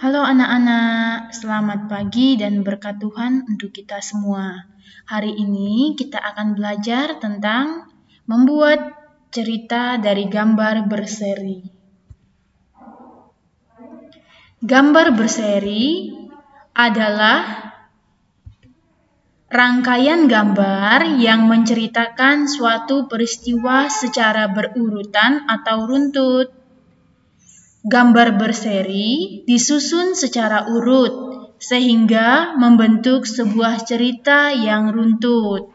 Halo anak-anak, selamat pagi dan berkat Tuhan untuk kita semua. Hari ini kita akan belajar tentang membuat cerita dari gambar berseri. Gambar berseri adalah rangkaian gambar yang menceritakan suatu peristiwa secara berurutan atau runtut. Gambar berseri disusun secara urut, sehingga membentuk sebuah cerita yang runtut.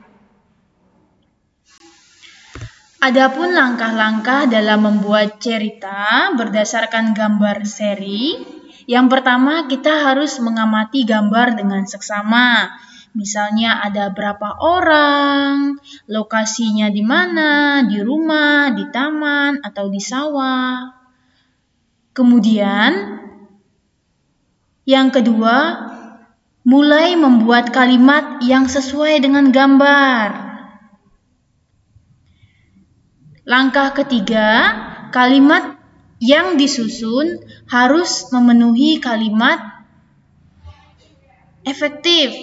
Adapun langkah-langkah dalam membuat cerita berdasarkan gambar seri, yang pertama kita harus mengamati gambar dengan seksama. Misalnya ada berapa orang, lokasinya di mana, di rumah, di taman, atau di sawah. Kemudian, yang kedua, mulai membuat kalimat yang sesuai dengan gambar. Langkah ketiga, kalimat yang disusun harus memenuhi kalimat efektif.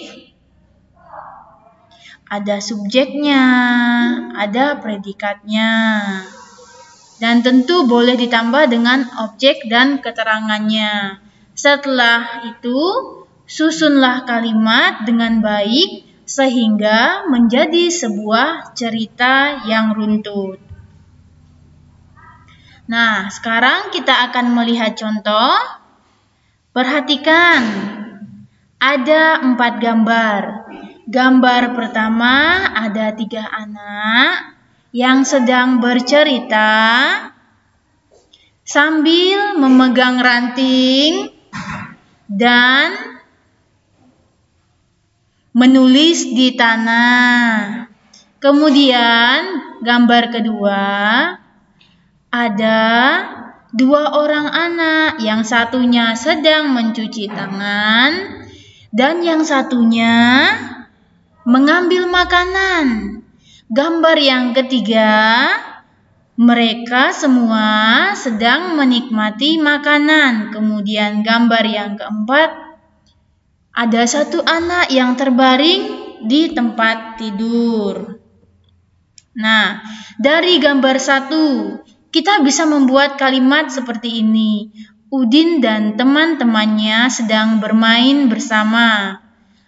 Ada subjeknya, ada predikatnya. Dan tentu boleh ditambah dengan objek dan keterangannya. Setelah itu, susunlah kalimat dengan baik sehingga menjadi sebuah cerita yang runtut. Nah, sekarang kita akan melihat contoh. Perhatikan, ada 4 gambar. Gambar pertama ada 3 anak yang sedang bercerita sambil memegang ranting dan menulis di tanah. Kemudian gambar kedua ada 2 orang anak, yang satunya sedang mencuci tangan dan yang satunya mengambil makanan. Gambar yang ketiga, mereka semua sedang menikmati makanan. Kemudian gambar yang keempat, ada 1 anak yang terbaring di tempat tidur. Nah, dari gambar 1, kita bisa membuat kalimat seperti ini. Udin dan teman-temannya sedang bermain bersama.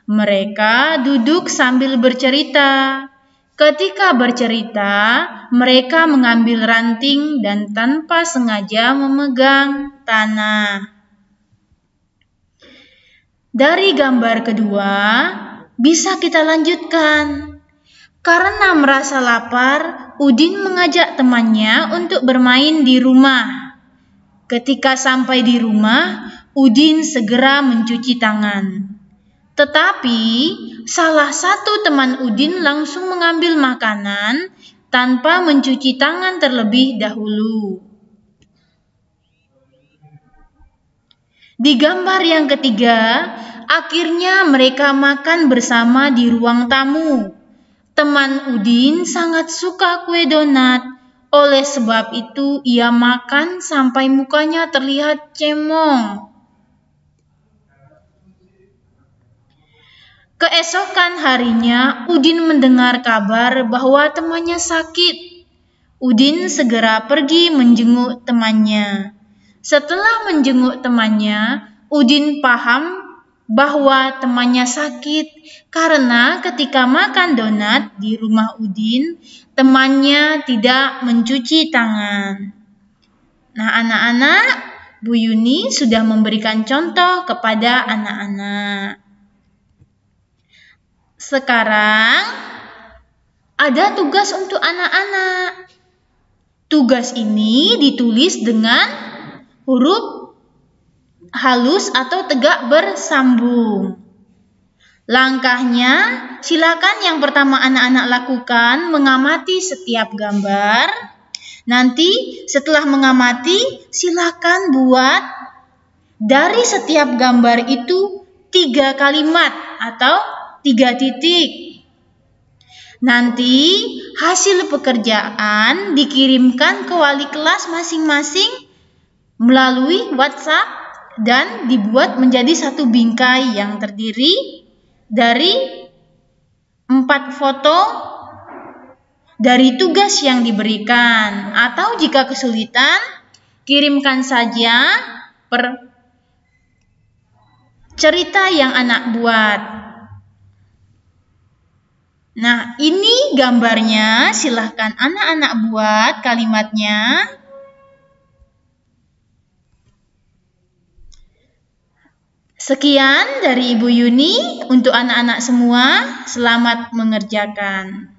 Mereka duduk sambil bercerita. Ketika bercerita, mereka mengambil ranting dan tanpa sengaja memegang tanah. Dari gambar kedua, bisa kita lanjutkan. Karena merasa lapar, Udin mengajak temannya untuk bermain di rumah. Ketika sampai di rumah, Udin segera mencuci tangan. Tetapi, salah satu teman Udin langsung mengambil makanan tanpa mencuci tangan terlebih dahulu. Di gambar yang ketiga, akhirnya mereka makan bersama di ruang tamu. Teman Udin sangat suka kue donat. Oleh sebab itu, ia makan sampai mukanya terlihat cemong. Keesokan harinya, Udin mendengar kabar bahwa temannya sakit. Udin segera pergi menjenguk temannya. Setelah menjenguk temannya, Udin paham bahwa temannya sakit karena ketika makan donat di rumah Udin, temannya tidak mencuci tangan. Nah, anak-anak, Bu Yuni sudah memberikan contoh kepada anak-anak. Sekarang ada tugas untuk anak-anak. Tugas ini ditulis dengan huruf halus atau tegak bersambung. Langkahnya, silakan yang pertama anak-anak lakukan mengamati setiap gambar. Nanti setelah mengamati, silakan buat dari setiap gambar itu 3 kalimat atau 3 titik. Nanti hasil pekerjaan dikirimkan ke wali kelas masing-masing melalui WhatsApp dan dibuat menjadi satu bingkai yang terdiri dari 4 foto dari tugas yang diberikan. Atau jika kesulitan, kirimkan saja per cerita yang anak buat. Nah, ini gambarnya. Silahkan anak-anak buat kalimatnya. Sekian dari Ibu Yuni untuk anak-anak semua. Selamat mengerjakan.